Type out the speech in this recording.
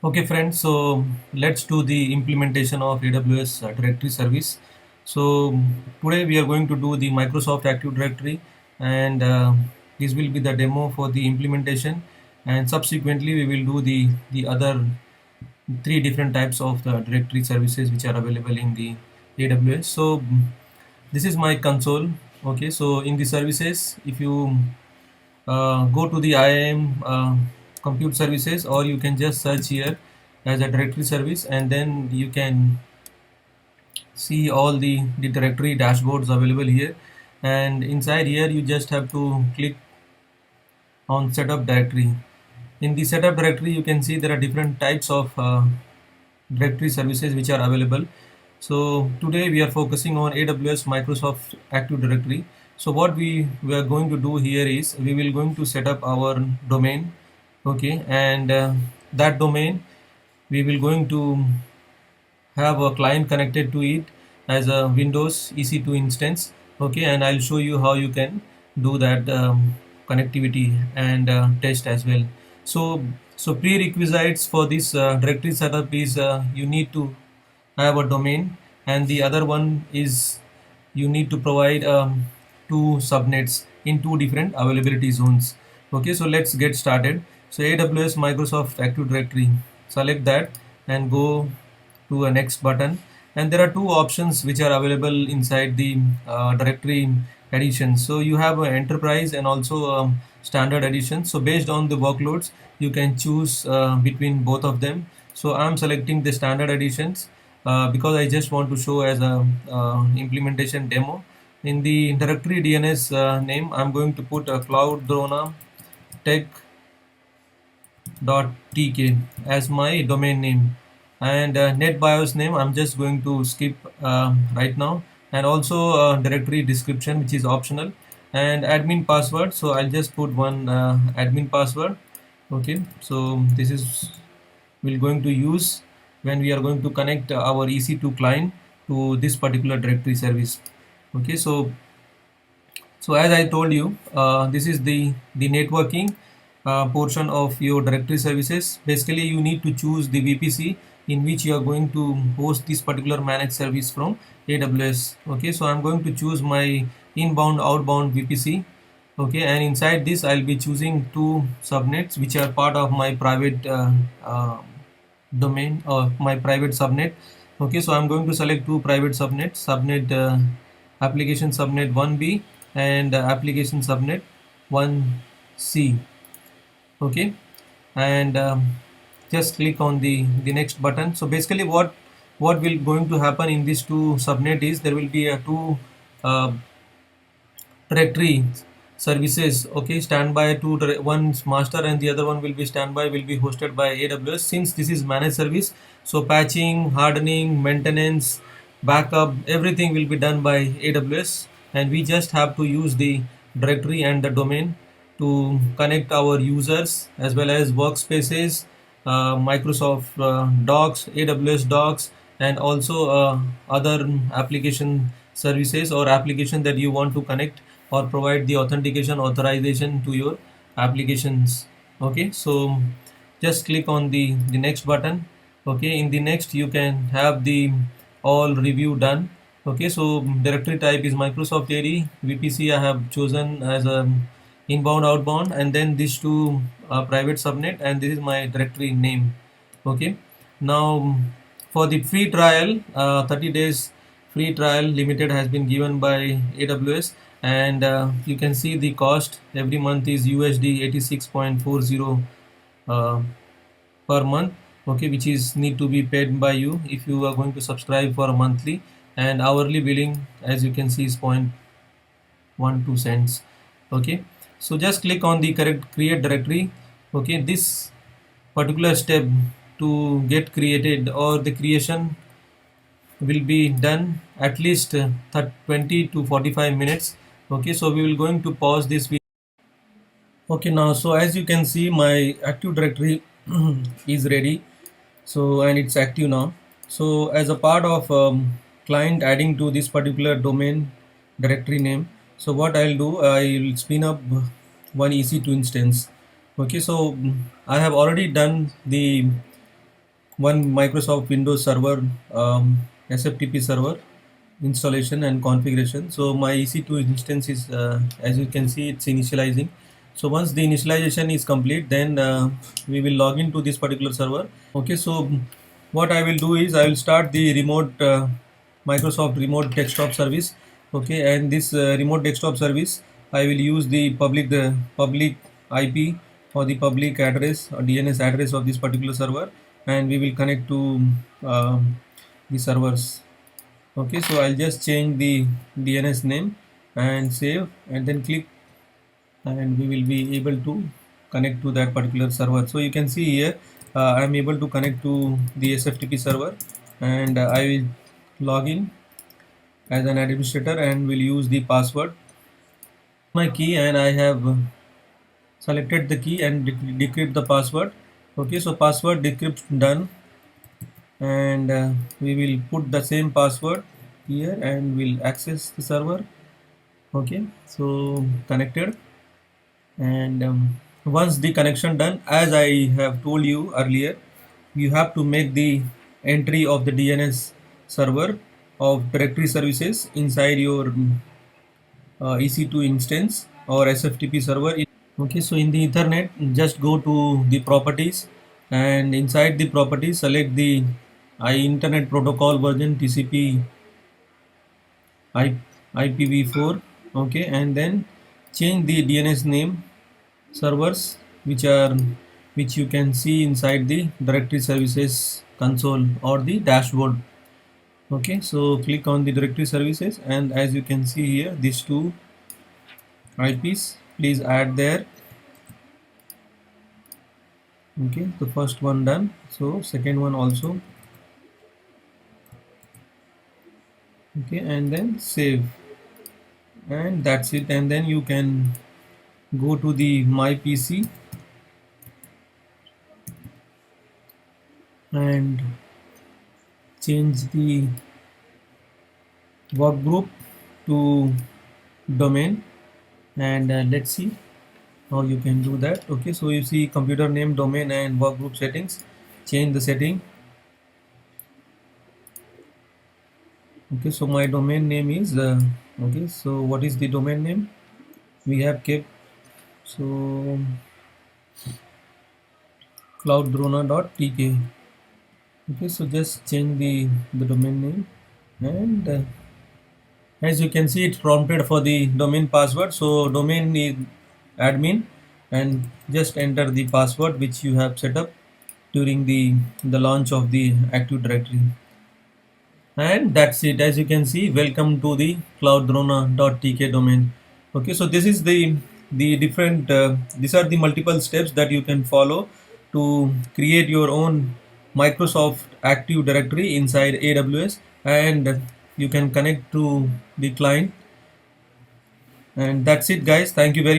Okay, friends, so let's do the implementation of AWS Directory Service. So today we are going to do the Microsoft Active Directory, and this will be the demo for the implementation. And subsequently, we will do the other three different types of the directory services which are available in the AWS. So this is my console. Okay, so in the services, if you go to the IAM compute services, or you can just search here as a directory service, and then you can see all the directory dashboards available here. And inside here you just have to click on setup directory. In the setup directory you can see there are different types of directory services which are available. So today we are focusing on AWS Microsoft Active Directory. So what we are going to do here is we will going to set up our domain. Okay, and that domain we will going to have a client connected to it as a Windows EC2 instance. Okay, and I'll show you how you can do that connectivity and test as well. So prerequisites for this directory setup is you need to have a domain, and the other one is you need to provide two subnets in two different availability zones. Okay, so let's get started. So AWS Microsoft Active Directory, select that and go to a next button, and there are two options which are available inside the directory edition. So you have an enterprise and also standard edition. So based on the workloads you can choose between both of them. So I'm selecting the standard editions because I just want to show as a implementation demo. In the directory DNS name I'm going to put a cloud drona tech.tk as my domain name, and NetBIOS name I'm just going to skip right now, and also directory description which is optional, and admin password. So I'll just put one admin password. Okay, so this is we're going to use when we are going to connect our EC2 client to this particular directory service. Okay, so as I told you, this is the networking portion of your directory services. Basically, you need to choose the VPC in which you are going to host this particular managed service from AWS. Okay, so I'm going to choose my inbound outbound VPC. Okay, and inside this I'll be choosing two subnets which are part of my private domain or my private subnet. Okay, so I'm going to select two private subnets, subnet application subnet 1b and application subnet 1c. Okay, and just click on the next button. So basically what will going to happen in these two subnet is there will be a two uh, directory services. Okay, standby to one's master and the other one will be standby, will be hosted by AWS. Since this is managed service, so patching, hardening, maintenance, backup, everything will be done by AWS, and we just have to use the directory and the domain to connect our users as well as workspaces, Microsoft Docs, AWS Docs, and also other application services or application that you want to connect or provide the authentication authorization to your applications. Okay, so just click on the next button. Okay, in the next you can have the all review done. Okay, so directory type is Microsoft AD. VPC I have chosen as a inbound outbound, and then these two private subnet, and this is my directory name. Okay, now for the free trial, 30 days free trial limited has been given by AWS, and you can see the cost every month is USD 86.40 uh, per month. Okay, which is need to be paid by you if you are going to subscribe for a monthly, and hourly billing as you can see is 0.12 cents. Okay, so just click on the correct create directory. Okay, this particular step to get created or the creation will be done at least 20 to 45 minutes. Okay, so we will going to pause this video. Okay, now so as you can see my active directory is ready, so and it's active now. So as a part of client adding to this particular domain directory name, so what I'll do, I will spin up one EC2 instance. Okay, so I have already done the one Microsoft Windows Server SFTP server installation and configuration. So my EC2 instance is, as you can see, it's initializing. So once the initialization is complete, then we will log into this particular server. Okay, so what I will do is I will start the remote Microsoft remote desktop service. Okay, and this remote desktop service, I will use the public IP or the public address or DNS address of this particular server, and we will connect to the servers. Okay, so I'll just change the DNS name and save, and then click, and we will be able to connect to that particular server. So you can see here I'm able to connect to the SFTP server, and I will log in as an administrator and will use the password, my key, and I have selected the key and decrypt the password. Okay, so password decrypt done, and we will put the same password here and we'll access the server. Okay, so connected, and once the connection done, as I have told you earlier, you have to make the entry of the DNS server of directory services inside your EC2 instance or SFTP server. Okay, so in the Ethernet, just go to the properties, and inside the properties select the Internet Protocol version TCP IPv4. Okay, and then change the DNS name servers which you can see inside the directory services console or the dashboard. Okay, so click on the directory services, and as you can see here, these two IPs, please add there. Okay, the first one done, so second one also. Okay, and then save, and that's it. And then you can go to the my PC and change the work group to domain, and let's see how you can do that. Okay, so you see computer name, domain, and work group settings. Change the setting. Okay, so my domain name is okay, so what is the domain name we have kept? So clouddrona.tk. Okay, so just change the domain name, and as you can see, it's prompted for the domain password. So domain is admin, and just enter the password which you have set up during the launch of the Active Directory. And that's it. As you can see, welcome to the clouddrona.tk domain. Okay, so this is the different these are the multiple steps that you can follow to create your own Microsoft Active Directory inside AWS, and you can connect to the client. And that's it, guys. Thank you very